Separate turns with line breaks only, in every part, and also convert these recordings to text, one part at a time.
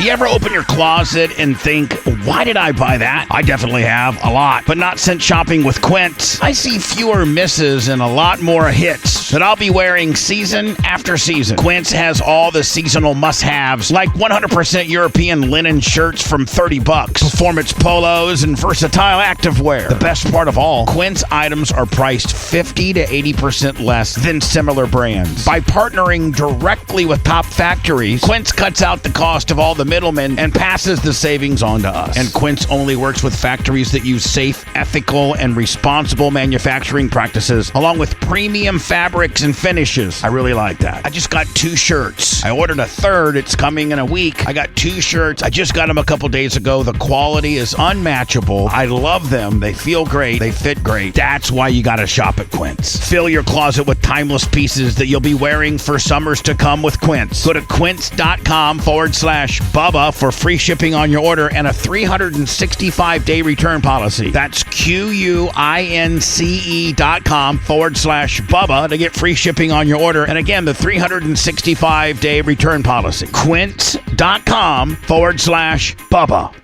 Do you ever open your closet and think, why did I buy that? I definitely have, a lot. But not since shopping with Quince. I see fewer misses and a lot more hits that I'll be wearing season after season. Quince has all the seasonal must-haves, like 100% European linen shirts from $30, performance polos, and versatile activewear. The best part of all, Quince items are priced 50 to 80% less than similar brands. By partnering directly with top factories, Quince cuts out the cost of all the middlemen and passes the savings on to us. And Quince only works with factories that use safe, ethical, and responsible manufacturing practices, along with premium fabrics and finishes. I really like that. I just got 2 shirts. I ordered a third. It's coming in a week. I got 2 shirts. I just got them a couple days ago. The quality is unmatchable. I love them. They feel great. They fit great. That's why you got to shop at Quince. Fill your closet with timeless pieces that you'll be wearing for summers to come with Quince. Go to quince.com/Bubba for free shipping on your order and a 365-day return policy. That's QUINCE.com/Bubba to get free shipping on your order. And again, the 365-day return policy. Quince.com/Bubba.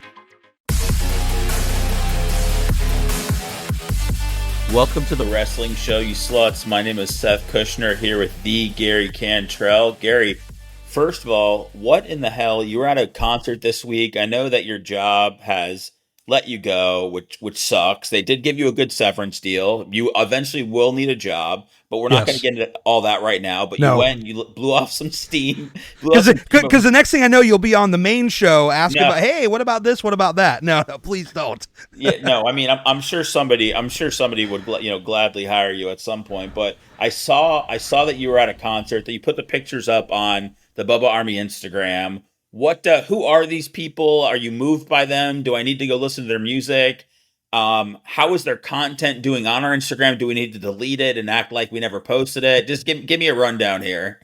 Welcome to the Wrestling Show, you sluts. My name is Seth Kushner here with the Gary Cantrell. Gary, first of all, what in the hell? You were at a concert this week. I know that your job has let you go, which sucks. They did give you a good severance deal. You eventually will need a job, but we're not going to get into all that right now. But you went, you blew off some steam.
Because the next thing I know, you'll be on the main show asking about, hey, what about this? What about that? No, please don't.
I mean, I'm sure somebody would gladly hire you at some point. But I saw that you were at a concert, that you put the pictures up on the Bubba Army Instagram. Who are these people? Are you moved by them? Do I need to go listen to their music? How is their content doing on our Instagram? Do we need to delete it and act like we never posted it? Just give me a rundown here.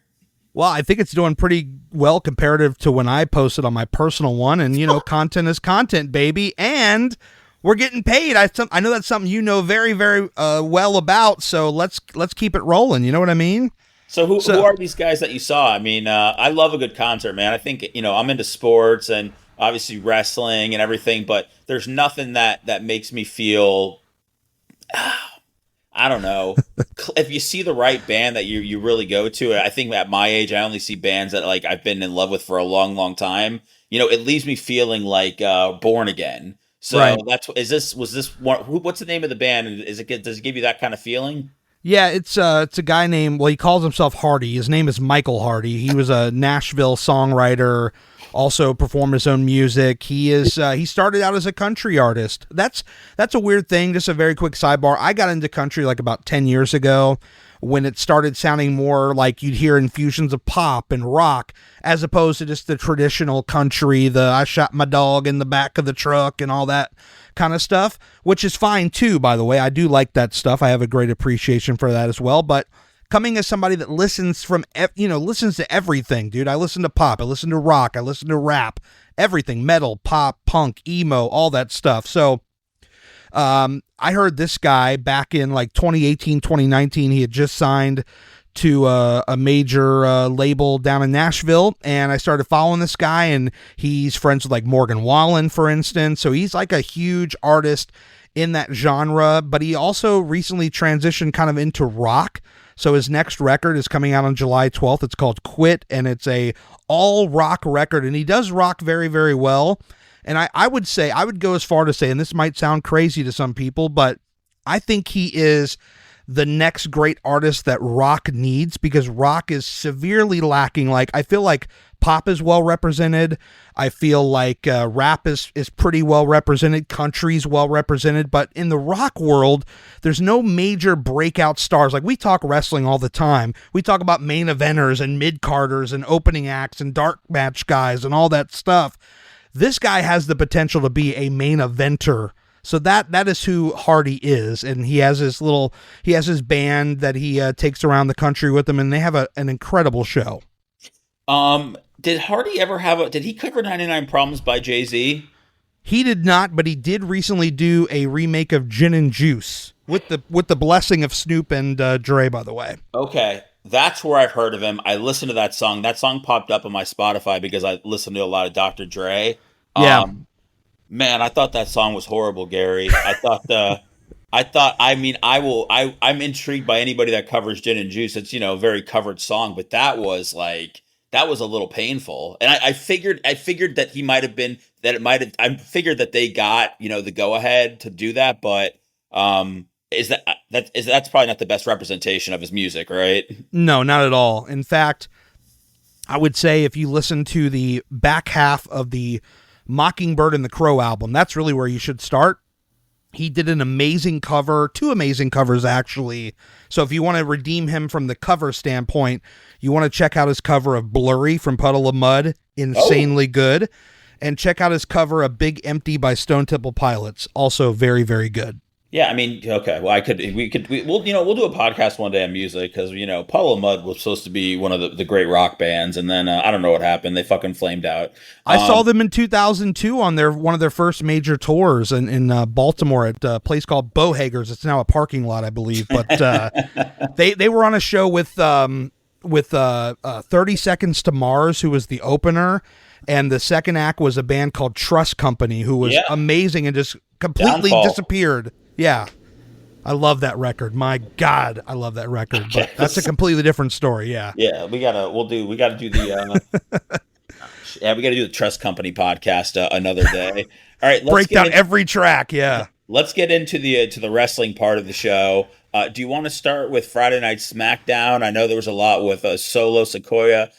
Well, I think it's doing pretty well comparative to when I posted on my personal one. And, content is content, baby. And we're getting paid. I know that's something you know very, very well about. So let's keep it rolling. You know what I mean?
So who are these guys that you saw? I mean, I love a good concert, man. I think, I'm into sports and obviously wrestling and everything, but there's nothing that makes me feel, I don't know. If you see the right band that you really go to, I think at my age, I only see bands that like I've been in love with for a long, long time. It leaves me feeling like born again. So
right.
what's the name of the band? Does it give you that kind of feeling?
Yeah, it's a guy named, he calls himself Hardy. His name is Michael Hardy. He was a Nashville songwriter, also performed his own music. He started out as a country artist. That's a weird thing. Just a very quick sidebar. I got into country like about 10 years ago when it started sounding more like you'd hear infusions of pop and rock as opposed to just the traditional country, the I shot my dog in the back of the truck and all that kind of stuff, which is fine too, by the way. I do like that stuff. I have a great appreciation for that as well. But coming as somebody that listens to everything, dude. I listen to pop, I listen to rock, I listen to rap, everything, metal, pop, punk, emo, all that stuff. So I heard this guy back in like 2018, 2019. He had just signed to a major label down in Nashville, and I started following this guy, and he's friends with like Morgan Wallen, for instance. So he's like a huge artist in that genre, but he also recently transitioned kind of into rock. So his next record is coming out on July 12th. It's called Quit, and it's a all rock record, and he does rock very, very well. And I would go as far to say, and this might sound crazy to some people, but I think he is the next great artist that rock needs, because rock is severely lacking. Like, I feel like pop is well represented. I feel like rap is pretty well represented. Country's well represented. But in the rock world, there's no major breakout stars. Like, we talk wrestling all the time. We talk about main eventers and mid-carders and opening acts and dark match guys and all that stuff. This guy has the potential to be a main eventer. So that is who Hardy is, and he has his band that he takes around the country with him, and they have an incredible show.
Did Hardy ever did he cover 99 Problems by Jay-Z?
He did not, but he did recently do a remake of Gin and Juice with the blessing of Snoop and Dre, by the way.
Okay. That's where I've heard of him. I listened to that song. That song popped up on my Spotify because I listened to a lot of Dr. Dre.
Yeah.
Man, I thought that song was horrible, Gary. I'm intrigued by anybody that covers Gin and Juice. It's, a very covered song, but that was a little painful. And I figured that I figured that they got, the go ahead to do that, but, that's probably not the best representation of his music, right?
No, not at all. In fact, I would say if you listen to the back half of the Mockingbird and the Crow album, that's really where you should start. He did an amazing cover, 2 amazing covers actually. So if you want to redeem him from the cover standpoint, you want to check out his cover of Blurry from Puddle of Mud, insanely good, and check out his cover of Big Empty by Stone Temple Pilots, also very, very good.
Yeah, I mean, okay. Well, we'll do a podcast one day on music because Puddle of Mud was supposed to be one of the great rock bands, and then I don't know what happened. They fucking flamed out.
I saw them in 2002 on one of their first major tours in Baltimore at a place called Bowhager's. It's now a parking lot, I believe, but they were on a show with 30 Seconds to Mars, who was the opener, and the second act was a band called Trust Company, who was amazing and just completely disappeared. Yeah. I love that record. My God, I love that record. But that's a completely different story. Yeah.
Yeah, we gotta do the we gotta do the Trust Company podcast another day. All right,
break down every track. Yeah.
Let's get into the wrestling part of the show. Do you want to start with Friday Night Smackdown? I know there was a lot with Solo Sikoa.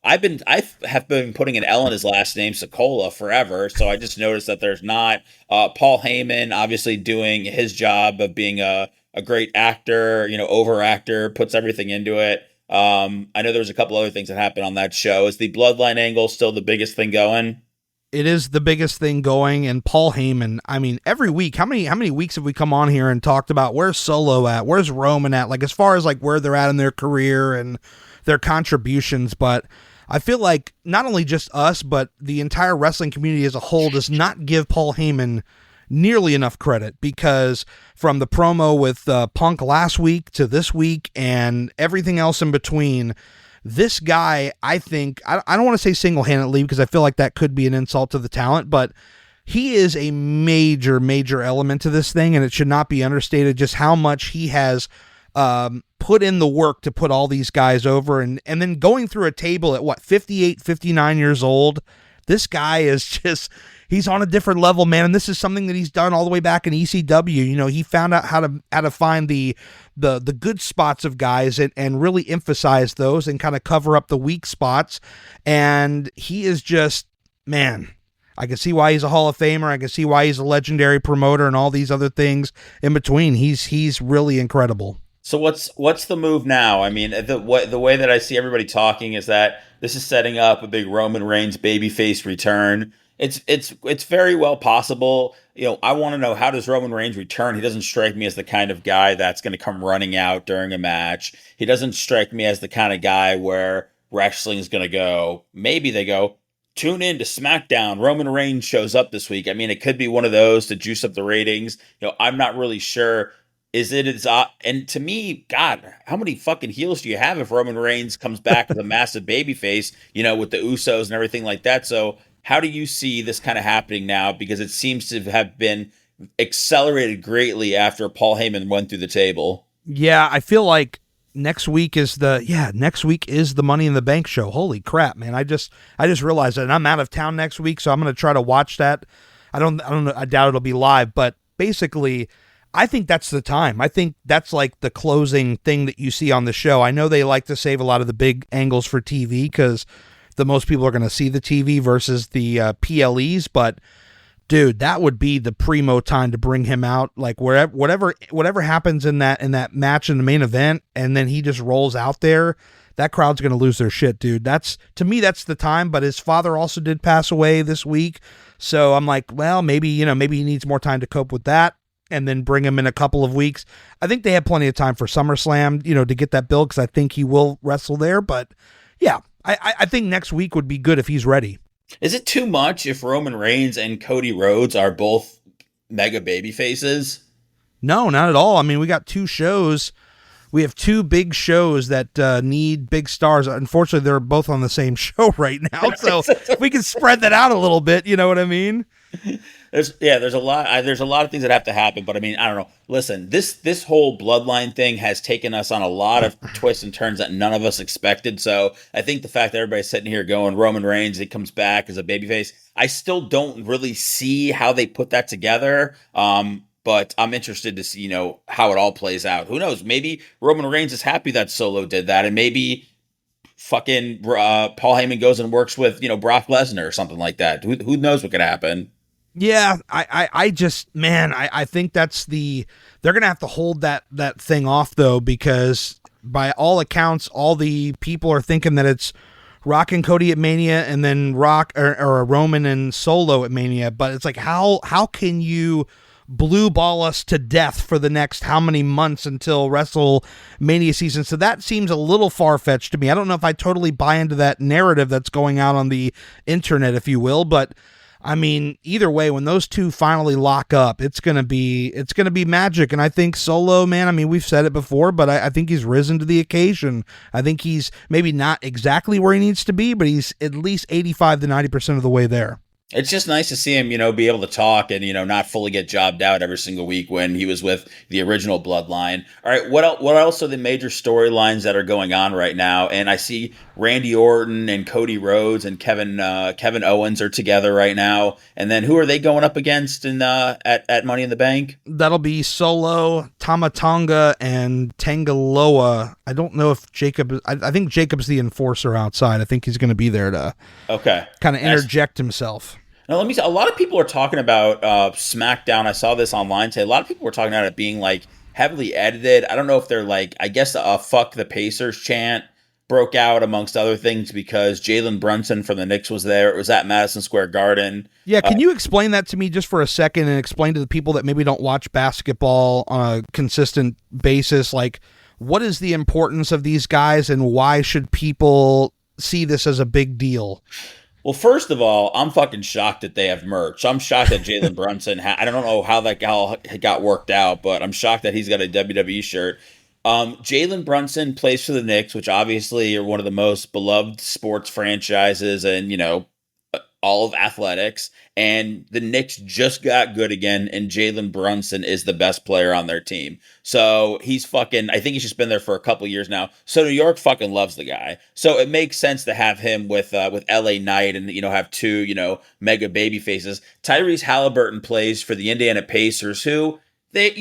I have been putting an L in his last name, Sikola, forever. So I just noticed that there's not. Paul Heyman obviously doing his job of being a great actor, over actor, puts everything into it. I know there was a couple other things that happened on that show. Is the Bloodline angle still the biggest thing going?
It is the biggest thing going, and Paul Heyman, I mean, every week, how many weeks have we come on here and talked about where's Solo at, where's Roman at, like as far as like where they're at in their career and their contributions, but I feel like not only just us, but the entire wrestling community as a whole does not give Paul Heyman nearly enough credit, because from the promo with Punk last week to this week and everything else in between, this guy, I think, I don't want to say single-handedly because I feel like that could be an insult to the talent, but he is a major, major element to this thing, and it should not be understated just how much he has put in the work to put all these guys over, and then going through a table at, 58, 59 years old, this guy is just... He's on a different level, man, and this is something that he's done all the way back in ECW. He found out how to find the good spots of guys and really emphasize those and kind of cover up the weak spots. And he is just, man, I can see why he's a Hall of Famer. I can see why he's a legendary promoter and all these other things in between. He's really incredible.
So what's the move now? I mean, the way that I see everybody talking is that this is setting up a big Roman Reigns babyface return. It's very well possible. I want to know, how does Roman Reigns return? He doesn't strike me as the kind of guy that's going to come running out during a match. He doesn't strike me as the kind of guy where wrestling is going to go. Maybe they go, tune in to SmackDown. Roman Reigns shows up this week. I mean, it could be one of those to juice up the ratings. I'm not really sure. And to me, God, how many fucking heels do you have if Roman Reigns comes back as a massive babyface, with the Usos and everything like that? So how do you see this kind of happening now? Because it seems to have been accelerated greatly after Paul Heyman went through the table.
Yeah, I feel like next week is the Money in the Bank show. Holy crap, man. I just realized that, and I'm out of town next week, so I'm going to try to watch that. I don't know, I doubt it'll be live, but basically I think that's the time. I think that's like the closing thing that you see on the show. I know they like to save a lot of the big angles for TV because the most people are going to see the TV versus the PLEs, but dude, that would be the primo time to bring him out. Like whatever happens in that match in the main event, and then he just rolls out there, that crowd's going to lose their shit, dude. To me, that's the time. But his father also did pass away this week, so I'm like, well, maybe he needs more time to cope with that, and then bring him in a couple of weeks. I think they have plenty of time for SummerSlam, to get that build, because I think he will wrestle there. But yeah, I think next week would be good if he's ready.
Is it too much if Roman Reigns and Cody Rhodes are both mega baby faces?
No, not at all. I mean, we got two shows we have two big shows that need big stars. Unfortunately, they're both on the same show right now, so we can spread that out a little bit. You know what I mean?
There's a lot. There's a lot of things that have to happen, but I mean, I don't know. Listen, this whole bloodline thing has taken us on a lot of twists and turns that none of us expected. So I think the fact that everybody's sitting here going Roman Reigns, he comes back as a babyface. I still don't really see how they put that together. But I'm interested to see, how it all plays out. Who knows? Maybe Roman Reigns is happy that Solo did that, and maybe fucking Paul Heyman goes and works with Brock Lesnar or something like that. Who knows what could happen?
Yeah, I think they're gonna have to hold that thing off though, because by all accounts, all the people are thinking that it's Rock and Cody at Mania, and then Rock or Roman and Solo at Mania. But it's like, how can you blue ball us to death for the next how many months until WrestleMania season? So that seems a little far-fetched to me. I don't know if I totally buy into that narrative that's going out on the internet, if you will, but I mean, either way, when those two finally lock up, it's gonna be magic. And I think Solo, man, I mean, we've said it before, but I think he's risen to the occasion. I think he's maybe not exactly where he needs to be, but he's at least 85 to 90% of the way there.
It's just nice to see him, be able to talk and, not fully get jobbed out every single week when he was with the original Bloodline. All right, what else are the major storylines that are going on right now? And I see Randy Orton and Cody Rhodes and Kevin Owens are together right now. And then who are they going up against at Money in the Bank?
That'll be Solo, Tama Tonga, and Tangaloa. I don't know if Jacob. I think Jacob's the enforcer outside. I think he's going to be there to kind of interject himself.
Now, let me say, a lot of people are talking about SmackDown. I saw this online today. A lot of people were talking about it being like heavily edited. I don't know if they're like, I guess fuck the Pacers chant broke out amongst other things because Jalen Brunson from the Knicks was there. It was at Madison Square Garden.
Yeah, can you explain that to me just for a second and explain to the people that maybe don't watch basketball on a consistent basis, like what is the importance of these guys and why should people see this as a big deal?
Well, first of all, I'm fucking shocked that they have merch. I'm shocked that Jalen Brunson, I don't know how that got worked out, but I'm shocked that he's got a WWE shirt. Jalen Brunson plays for the Knicks, which obviously are one of the most beloved sports franchises and, all of athletics. And the Knicks just got good again, and Jalen Brunson is the best player on their team. So he's I think he's just been there for a couple years now. So New York fucking loves the guy. So it makes sense to have him with LA Knight and, have two, mega baby faces. Tyrese Haliburton plays for the Indiana Pacers, who they've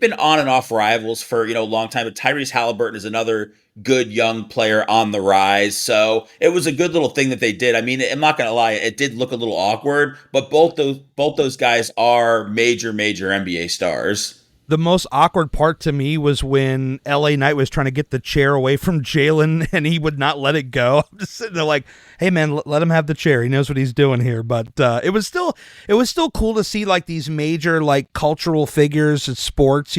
been on and off rivals for, a long time. But Tyrese Haliburton is another good young player on the rise. So it was a good little thing that they did. I mean, I'm not going to lie, it did look a little awkward, but both those guys are major NBA stars.
The most awkward part to me was when LA Knight was trying to get the chair away from Jalen and he would not let it go. I'm just sitting there like, hey man, let him have the chair. He knows what he's doing here. But it was still cool to see like these major like cultural figures in sports,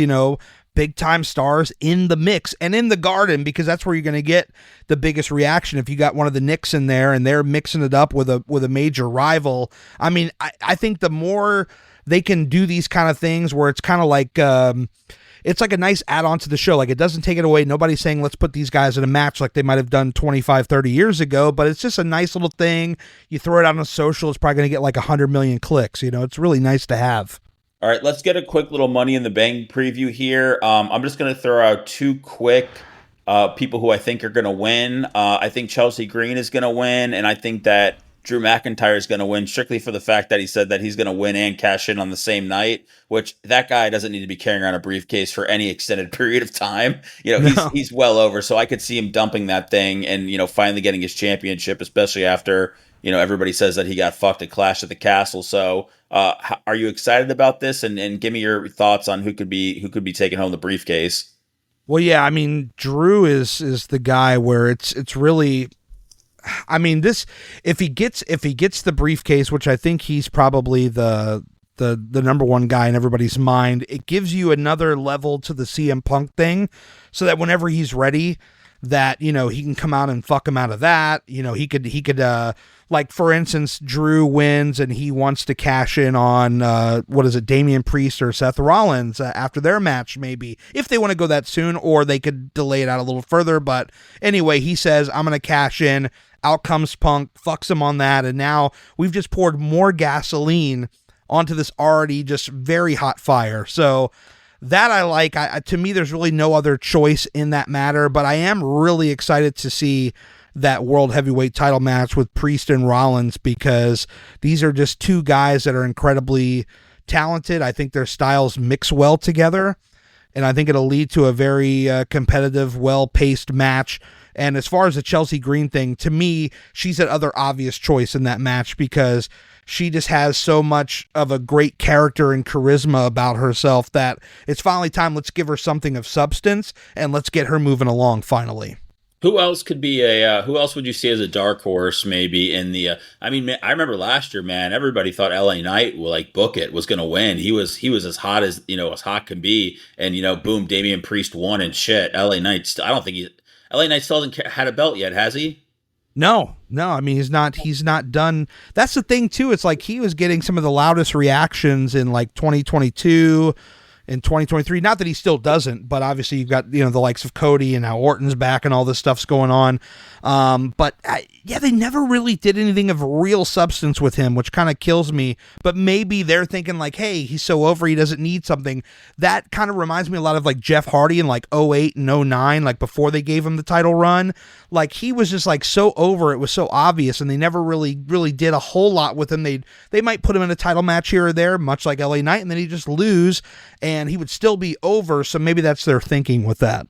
big time stars in the mix and in the Garden, because that's where you're going to get the biggest reaction. If you got one of the Knicks in there and they're mixing it up with a major rival. I mean, I think the more they can do these kind of things where it's kind of like, it's like a nice add-on to the show. Like it doesn't take it away. Nobody's saying, let's put these guys in a match like they might have done 25, 30 years ago, but it's just a nice little thing. You throw it out on social, it's probably going to get like 100 million clicks. It's really nice to have.
All right, let's get a quick little Money in the Bank preview here. I'm just going to throw out two quick people who I think are going to win. I think Chelsea Green is going to win, and I think that Drew McIntyre is going to win strictly for the fact that he said that he's going to win and cash in on the same night, which that guy doesn't need to be carrying around a briefcase for any extended period of time. He's well over, so I could see him dumping that thing and, finally getting his championship, especially after, everybody says that he got fucked at Clash at the Castle. So are you excited about this? And give me your thoughts on who could be taking home the briefcase.
Well, yeah, I mean, Drew is the guy where it's really, I mean, this, if he gets the briefcase, which I think he's probably the number one guy in everybody's mind, it gives you another level to the CM Punk thing, so that whenever he's ready, that, he can come out and fuck him out of that. He could like, for instance, Drew wins and he wants to cash in on, Damian Priest or Seth Rollins after their match, maybe, if they want to go that soon, or they could delay it out a little further. But anyway, he says, I'm going to cash in. Out comes Punk, fucks him on that, and now we've just poured more gasoline onto this already just very hot fire. So that I like. To me, there's really no other choice in that matter, but I am really excited to see that World Heavyweight title match with Priest and Rollins, because these are just two guys that are incredibly talented. I think their styles mix well together, and I think it'll lead to a very competitive, well-paced match. And as far as the Chelsea Green thing, to me, she's that other obvious choice in that match, because she just has so much of a great character and charisma about herself that it's finally time. Let's give her something of substance and let's get her moving along finally.
Who else could be who else would you see as a dark horse maybe in the, I mean, I remember last year, man, everybody thought LA Knight book it was going to win. He was as hot as, as hot can be. And, boom, Damian Priest won and shit. LA Knight still hasn't had a belt yet, has he?
No. I mean, he's not done. That's the thing too. It's like he was getting some of the loudest reactions in like 2022 in 2023. Not that he still doesn't, but obviously you've got, the likes of Cody and now Orton's back and all this stuff's going on. But they never really did anything of real substance with him, which kind of kills me. But maybe they're thinking like, hey, he's so over, he doesn't need something. That kind of reminds me a lot of like Jeff Hardy in like 08 and 09, like before they gave him the title run. Like he was just like so over, it was so obvious, and they never really did a whole lot with him. They might put him in a title match here or there, much like LA Knight, and then he'd just lose and he would still be over. So maybe that's their thinking with that.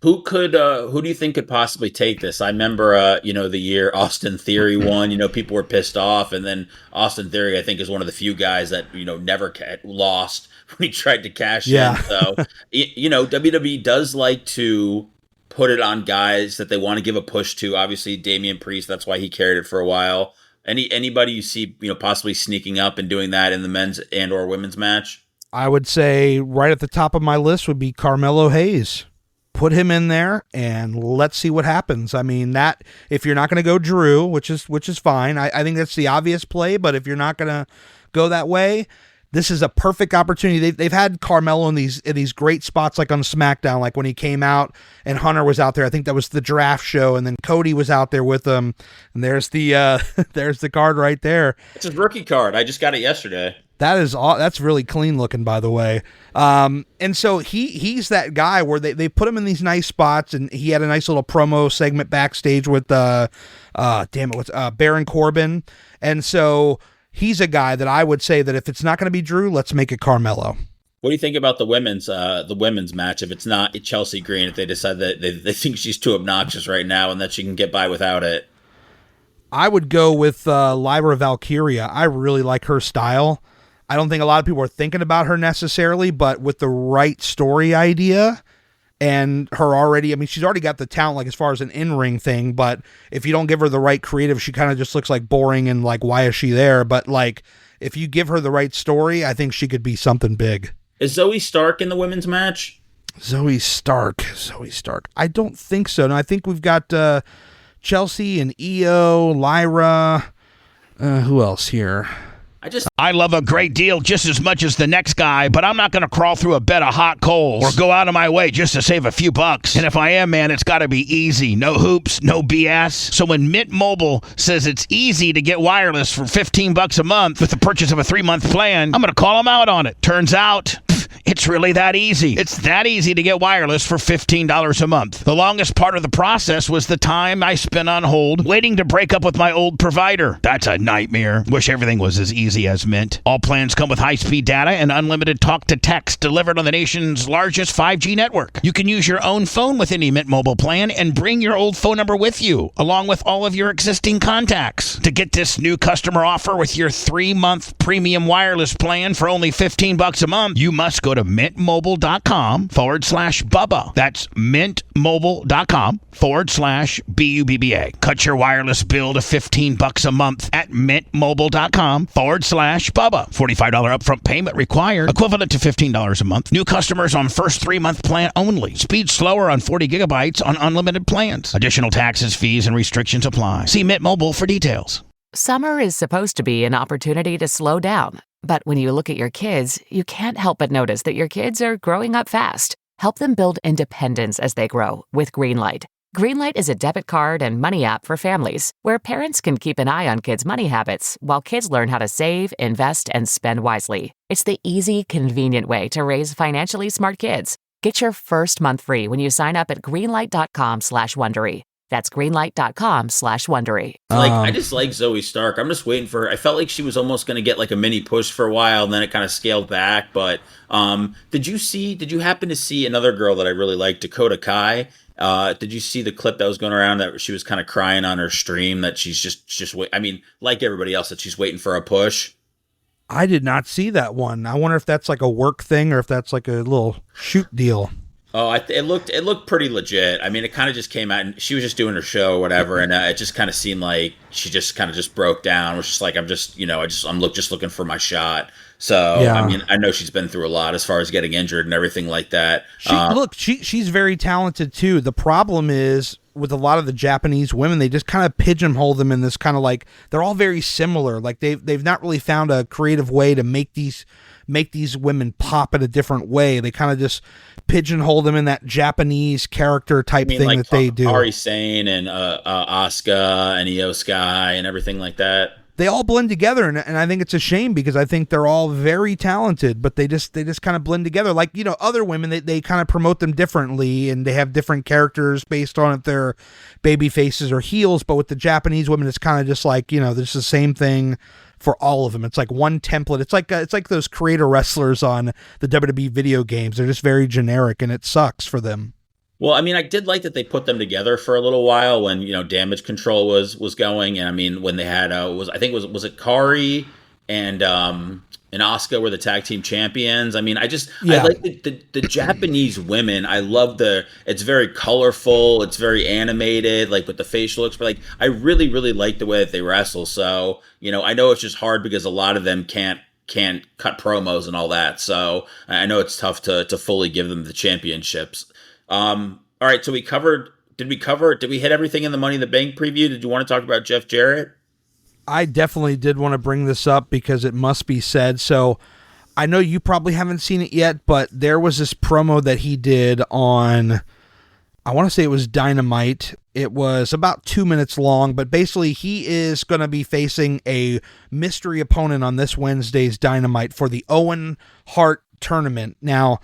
Who do you think could possibly take this? I remember, the year Austin Theory won, people were pissed off. And then Austin Theory, I think, is one of the few guys that, never lost when he tried to cash in. So, WWE does like to put it on guys that they want to give a push to. Obviously, Damian Priest, that's why he carried it for a while. Anybody you see, possibly sneaking up and doing that in the men's and or women's match? I
would say right at the top of my list would be Carmelo Hayes. Put him in there and let's see what happens. I mean, that if you're not going to go Drew, which is fine, I think that's the obvious play. But if you're not going to go that way, this is a perfect opportunity. They've had Carmelo in these great spots, like on SmackDown, like when he came out and Hunter was out there. I think that was the draft show, and then Cody was out there with him. And there's the card right there.
It's his rookie card. I just got it yesterday.
That's really clean looking, by the way. And so he's that guy where they put him in these nice spots, and he had a nice little promo segment backstage with Baron Corbin. And so he's a guy that I would say that if it's not going to be Drew, let's make it Carmelo.
What do you think about the women's match? If it's not Chelsea Green, if they decide that they think she's too obnoxious right now and that she can get by without it?
I would go with Lyra Valkyria. I really like her style. I don't think a lot of people are thinking about her necessarily, but with the right story idea and her already, I mean, she's already got the talent, like as far as an in-ring thing, but if you don't give her the right creative, she kind of just looks like boring and like, why is she there? But like, if you give her the right story, I think she could be something big.
Is Zoe Stark in the women's match?
Zoe Stark. I don't think so. No, I think we've got Chelsea and Io, Lyra. Who else here?
I love a great deal just as much as the next guy, but I'm not going to crawl through a bed of hot coals or go out of my way just to save a few bucks. And if I am, man, it's got to be easy. No hoops, no BS. So when Mint Mobile says it's easy to get wireless for $15 a month with the purchase of a 3-month plan, I'm going to call them out on it. Turns out, it's really that easy. It's that easy to get wireless for $15 a month. The longest part of the process was the time I spent on hold waiting to break up with my old provider. That's a nightmare. Wish everything was as easy as Mint. All plans come with high-speed data and unlimited talk-to-text delivered on the nation's largest 5G network. You can use your own phone with any Mint Mobile plan and bring your old phone number with you, along with all of your existing contacts. To get this new customer offer with your 3-month premium wireless plan for only $15 a month, you must go to mintmobile.com/Bubba. That's mintmobile.com/BUBBA. Cut your wireless bill to $15 a month at mintmobile.com/Bubba. $45 upfront payment required, equivalent to $15 a month. New customers on first 3-month plan only. Speed slower on 40 gigabytes on unlimited plans. Additional taxes, fees, and restrictions apply. See Mint Mobile for details.
Summer is supposed to be an opportunity to slow down. But when you look at your kids, you can't help but notice that your kids are growing up fast. Help them build independence as they grow with Greenlight. Greenlight is a debit card and money app for families where parents can keep an eye on kids' money habits while kids learn how to save, invest, and spend wisely. It's the easy, convenient way to raise financially smart kids. Get your first month free when you sign up at greenlight.com/Wondery. That's greenlight.com/Wondery.
I just like Zoe Stark. I'm just waiting for her. I felt like she was almost going to get like a mini push for a while, and then it kind of scaled back. But did you happen to see another girl that I really liked, Dakota Kai? Did you see the clip that was going around that she was kind of crying on her stream that she's just wait? I mean, like everybody else, that she's waiting for a push.
I did not see that one. I wonder if that's like a work thing or if that's like a little shoot deal.
Oh, it looked pretty legit. I mean, it kind of just came out, and she was just doing her show or whatever, and it just kind of seemed like she just kind of just broke down. It was just like, I'm just looking for my shot. So yeah. I mean, I know she's been through a lot as far as getting injured and everything like that.
She's very talented too. The problem is with a lot of the Japanese women, they just kind of pigeonhole them in this kind of like, they're all very similar. Like they've not really found a creative way to make these women pop in a different way. They kind of just pigeonhole them in that Japanese character type thing like that they do.
Ari Sane and Asuka and Io Sky and everything like that.
They all blend together, and I think it's a shame because I think they're all very talented, but they just kind of blend together. Like, you know, other women, they kind of promote them differently, and they have different characters based on if they're baby faces or heels. But with the Japanese women, it's kind of just like, you know, there's the same thing for all of them. It's like one template. It's like those creator wrestlers on the WWE video games. They're just very generic, and it sucks for them.
Well, I mean, I did like that they put them together for a little while when, you know, Damage Control was going, and I mean, when they had was it Kari and Asuka were the tag team champions. I mean, I like the Japanese women. I love it's very colorful, it's very animated, like with the facial looks, but like I really like the way that they wrestle. So, you know, I know it's just hard because a lot of them can't cut promos and all that. So I know it's tough to fully give them the championships. All right, so did we hit everything in the Money in the Bank preview? Did you want to talk about Jeff Jarrett?
I definitely did want to bring this up because it must be said. So I know you probably haven't seen it yet, but there was this promo that he did on, I want to say it was Dynamite. It was about 2 minutes long, but basically he is going to be facing a mystery opponent on this Wednesday's Dynamite for the Owen Hart tournament. Now,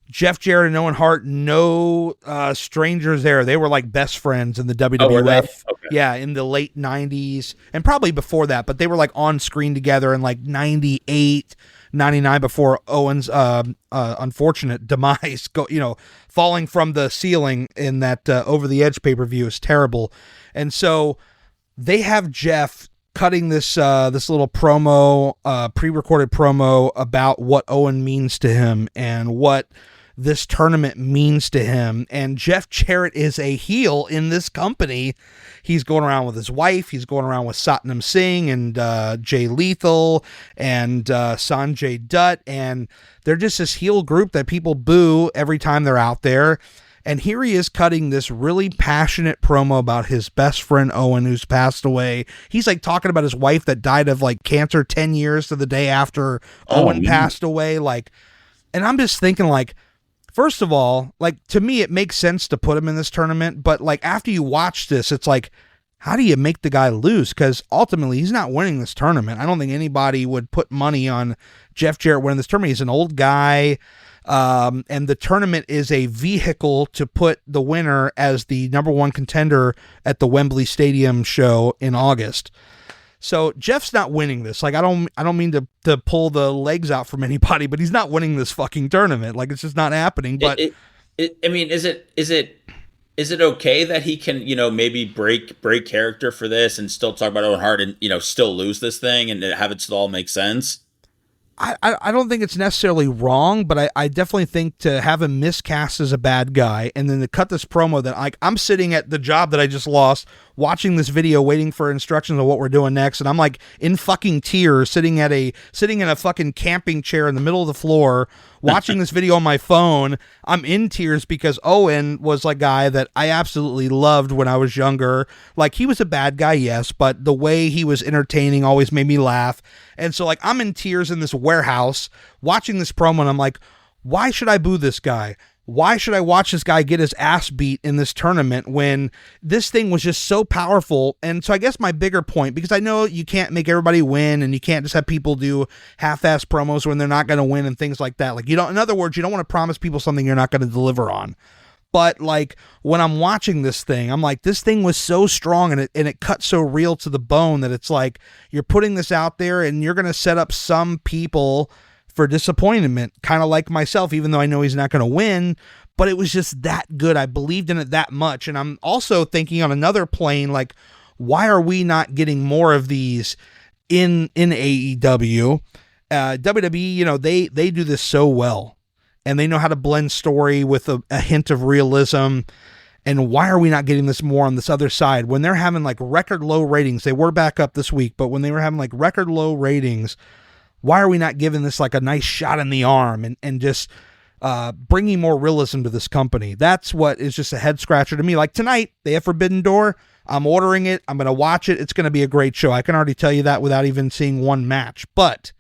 Jeff Jarrett and Owen Hart, no strangers there. They were like best friends in the WWF.
Oh, were they? Okay.
Yeah, in the late 90s and probably before that, but they were like on screen together in like 98, 99 before Owen's unfortunate demise, falling from the ceiling in that Over the Edge pay-per-view is terrible. And so they have Jeff cutting this little promo, pre-recorded promo about what Owen means to him and what this tournament means to him. And Jeff Jarrett is a heel in this company. He's going around with his wife. He's going around with Satnam Singh and Jay Lethal and Sanjay Dutt. And they're just this heel group that people boo every time they're out there. And here he is cutting this really passionate promo about his best friend Owen, who's passed away. He's like talking about his wife that died of like cancer 10 years to the day after Owen passed away. Like, and I'm just thinking like, first of all, like to me, it makes sense to put him in this tournament. But like after you watch this, it's like, how do you make the guy lose? Because ultimately he's not winning this tournament. I don't think anybody would put money on Jeff Jarrett winning this tournament. He's an old guy. And the tournament is a vehicle to put the winner as the number one contender at the Wembley Stadium show in August. So Jeff's not winning this. Like, I don't mean to pull the legs out from anybody, but he's not winning this fucking tournament. Like, it's just not happening. But
I mean, is it okay that he can, maybe break character for this and still talk about Owen Hart and, still lose this thing and have it still all make sense?
I don't think it's necessarily wrong, but I definitely think to have him miscast as a bad guy and then to cut this promo that I'm sitting at the job that I just lost watching this video, waiting for instructions on what we're doing next, and I'm like in fucking tears, sitting in a fucking camping chair in the middle of the floor, watching this video on my phone. I'm in tears because Owen was a guy that I absolutely loved when I was younger. Like, he was a bad guy, yes, but the way he was entertaining always made me laugh. And so, like, I'm in tears in this warehouse watching this promo, and I'm like, why should I boo this guy? Why should I watch this guy get his ass beat in this tournament when this thing was just so powerful? And so I guess my bigger point, because I know you can't make everybody win and you can't just have people do half-ass promos when they're not going to win and things like that. Like, in other words, you don't want to promise people something you're not going to deliver on. But like, when I'm watching this thing, I'm like, this thing was so strong and it cut so real to the bone that it's like, you're putting this out there and you're going to set up some people for disappointment, kind of like myself, even though I know he's not going to win, but it was just that good. I believed in it that much. And I'm also thinking on another plane, like, why are we not getting more of these in AEW? WWE, they do this so well, and they know how to blend story with a hint of realism. And why are we not getting this more on this other side when they're having like record low ratings? They were back up this week, but when they were having like record low ratings, why are we not giving this like a nice shot in the arm and just bringing more realism to this company? That's what is just a head scratcher to me. Like tonight, they have Forbidden Door. I'm ordering it. I'm going to watch it. It's going to be a great show. I can already tell you that without even seeing one match. But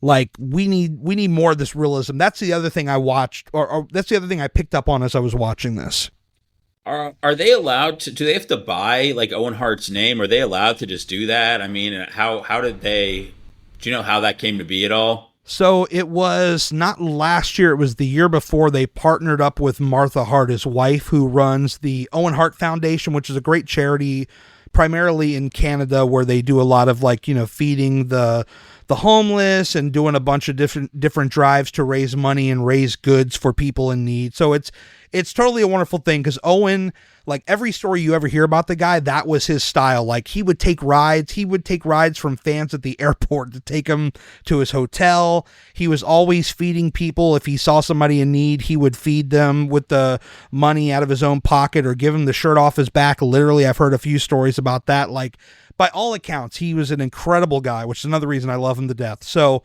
like, we need more of this realism. That's the other thing I watched, or that's the other thing I picked up on as I was watching this.
Are they allowed to? Do they have to buy like Owen Hart's name? Are they allowed to just do that? I mean, how did they? Do you know how that came to be at all?
So it was not last year. It was the year before. They partnered up with Martha Hart, his wife, who runs the Owen Hart Foundation, which is a great charity primarily in Canada, where they do a lot of like, feeding the homeless and doing a bunch of different drives to raise money and raise goods for people in need. So it's totally a wonderful thing, because Owen, like every story you ever hear about the guy, that was his style. Like, he would take rides. He would take rides from fans at the airport to take them to his hotel. He was always feeding people. If he saw somebody in need, he would feed them with the money out of his own pocket or give him the shirt off his back. Literally, I've heard a few stories about that. Like, by all accounts, he was an incredible guy, which is another reason I love him to death. So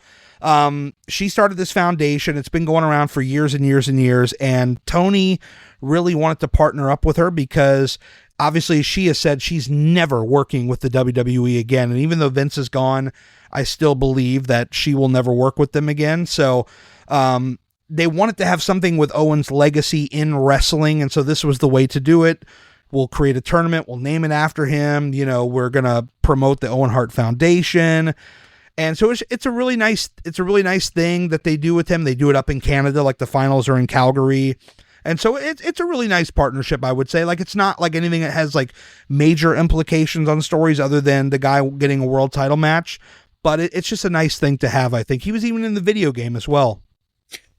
she started this foundation. It's been going around for years and years and years. And Tony really wanted to partner up with her because obviously she has said she's never working with the WWE again. And even though Vince is gone, I still believe that she will never work with them again. So they wanted to have something with Owen's legacy in wrestling. And so this was the way to do it. We'll create a tournament. We'll name it after him. We're going to promote the Owen Hart Foundation. And so it's a really nice thing that they do with him. They do it up in Canada, like the finals are in Calgary. And so it's a really nice partnership, I would say. Like, it's not like anything that has like major implications on stories other than the guy getting a world title match. But it's just a nice thing to have, I think. He was even in the video game as well.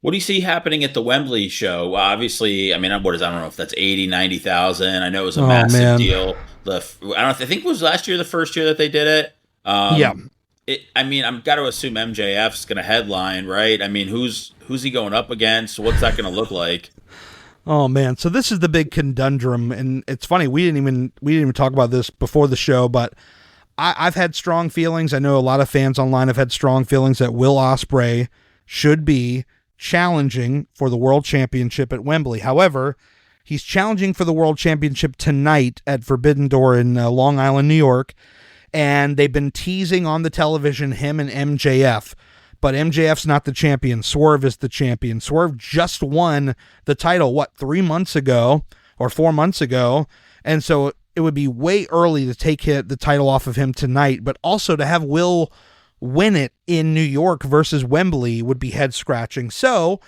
What do you see happening at the Wembley show? Well, obviously, I mean, I don't know if that's 80, 90,000. I know it was a massive deal. I think it was last year, the first year that they did it.
Yeah.
I've got to assume MJF's going to headline, right? I mean, who's he going up against? What's that going to look like?
Oh man, so this is the big conundrum, and it's funny, we didn't even talk about this before the show, but I've had strong feelings. I know a lot of fans online have had strong feelings that Will Ospreay should be challenging for the World Championship at Wembley. However, he's challenging for the World Championship tonight at Forbidden Door in Long Island, New York, and they've been teasing on the television him and MJF. But MJF's not the champion. Swerve is the champion. Swerve just won the title, 3 months ago or 4 months ago. And so it would be way early to take the title off of him tonight. But also to have Will win it in New York versus Wembley would be head scratching. So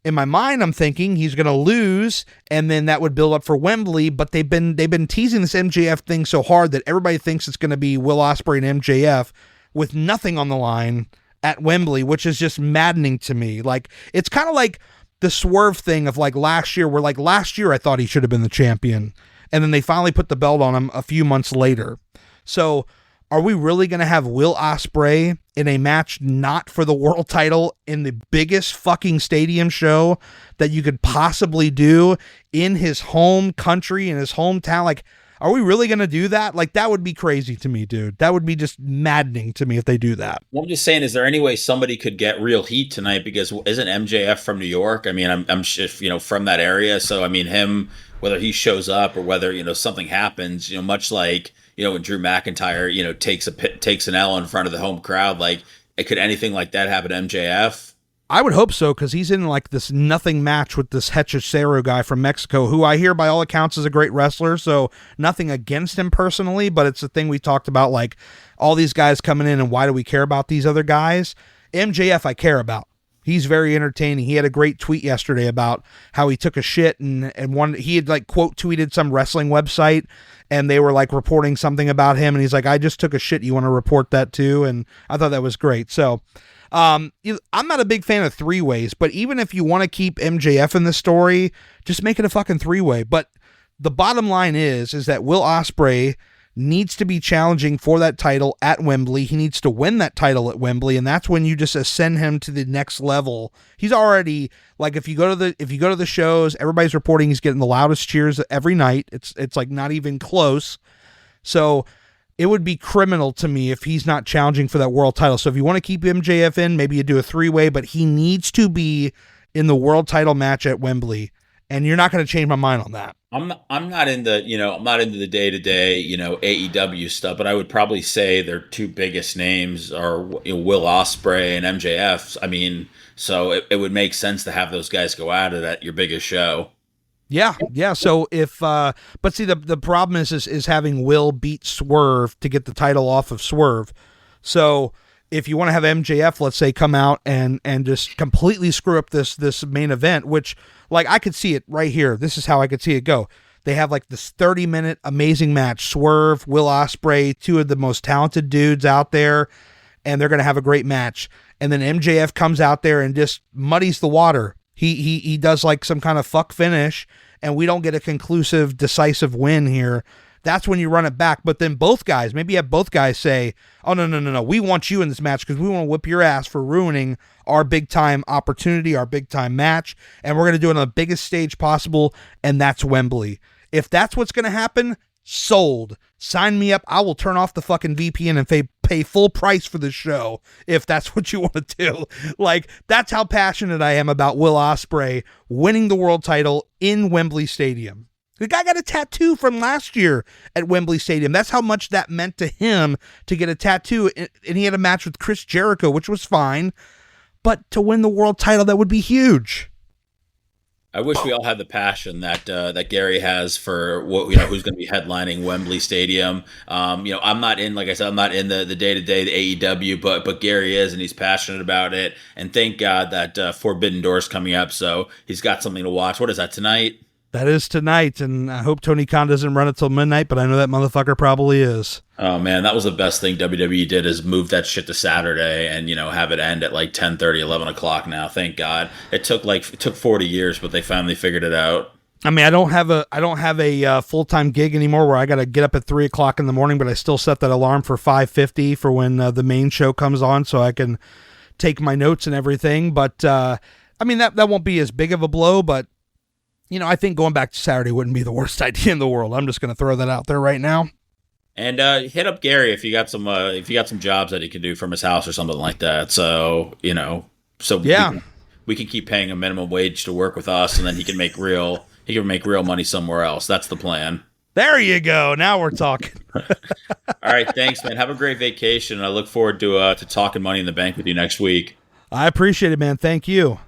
in my mind, I'm thinking he's going to lose, and then that would build up for Wembley. But they've been teasing this MJF thing so hard that everybody thinks it's going to be Will Ospreay and MJF with nothing on the line at Wembley, which is just maddening to me. Like, it's kind of like the Swerve thing of like last year, where like last year I thought he should have been the champion, and then they finally put the belt on him a few months later. So are we really going to have Will Ospreay in a match not for the world title in the biggest fucking stadium show that you could possibly do in his home country, in his hometown? Like, Are we really going to do that? Like, that would be crazy to me, dude. That would be just maddening to me if they do that.
Well, I'm just saying, is there any way somebody could get real heat tonight? Because isn't MJF from New York? I mean, I'm from that area. So, I mean, him, whether he shows up or whether, something happens, much like, when Drew McIntyre, takes an L in front of the home crowd, like, could anything like that happen to MJF?
I would hope so, because he's in like this nothing match with this Hechicero guy from Mexico, who I hear by all accounts is a great wrestler, so nothing against him personally, but it's the thing we talked about, like all these guys coming in and why do we care about these other guys? MJF I care about. He's very entertaining. He had a great tweet yesterday about how he took a shit and he had like quote tweeted some wrestling website and they were like reporting something about him and he's like, I just took a shit. You want to report that too? And I thought that was great. So I'm not a big fan of three-ways, but even if you want to keep MJF in the story, just make it a fucking three-way. But the bottom line is that Will Ospreay needs to be challenging for that title at Wembley. He needs to win that title at Wembley, and that's when you just ascend him to the next level. He's already like, if you go to the shows, everybody's reporting he's getting the loudest cheers every night. It's like not even close. So it would be criminal to me if he's not challenging for that world title. So if you want to keep MJF in, maybe you do a three-way, but he needs to be in the world title match at Wembley. And you're not going to change my mind on that.
I'm not into the day-to-day, AEW stuff, but I would probably say their two biggest names are Will Ospreay and MJF. I mean, so it would make sense to have those guys go at it at your biggest show.
Yeah. So if, but see, the problem is having Will beat Swerve to get the title off of Swerve. So if you want to have MJF, let's say, come out and just completely screw up this main event, which like I could see it right here. This is how I could see it go. They have like this 30-minute amazing match. Swerve, Will Ospreay, two of the most talented dudes out there, and they're going to have a great match. And then MJF comes out there and just muddies the water. He does like some kind of fuck finish, and we don't get a conclusive, decisive win here. That's when you run it back. But then maybe have both guys say, oh, no, we want you in this match because we want to whip your ass for ruining our big-time opportunity, our big-time match, and we're going to do it on the biggest stage possible, and that's Wembley. If that's what's going to happen, sold. Sign me up. I will turn off the fucking VPN and pay full price for the show if that's what you want to do. Like, that's how passionate I am about Will Ospreay winning the world title in Wembley Stadium. The guy got a tattoo from last year at Wembley Stadium. That's how much that meant to him to get a tattoo. And he had a match with Chris Jericho, which was fine. But to win the world title, that would be huge.
I wish we all had the passion that Gary has for who's going to be headlining Wembley Stadium. I'm not in, like I said, I'm not in the day-to-day, the AEW, but Gary is, and he's passionate about it. And thank God that Forbidden Door's coming up, so he's got something to watch. What is that, tonight?
That is tonight, and I hope Tony Khan doesn't run it till midnight, but I know that motherfucker probably is.
Oh, man, that was the best thing WWE did, is move that shit to Saturday and, have it end at like 10:30, 11 o'clock now. Thank God. It took 40 years, but they finally figured it out.
I mean, I don't have a full-time gig anymore where I got to get up at 3 o'clock in the morning, but I still set that alarm for 5:50 for when the main show comes on so I can take my notes and everything. But, I mean, that won't be as big of a blow, but I think going back to Saturday wouldn't be the worst idea in the world. I'm just going to throw that out there right now.
And hit up Gary if you got some jobs that he can do from his house or something like that. So yeah, we can keep paying a minimum wage to work with us, and then he can make real money somewhere else. That's the plan.
There you go. Now we're talking.
All right, thanks, man. Have a great vacation. I look forward to talking Money in the Bank with you next week.
I appreciate it, man. Thank you.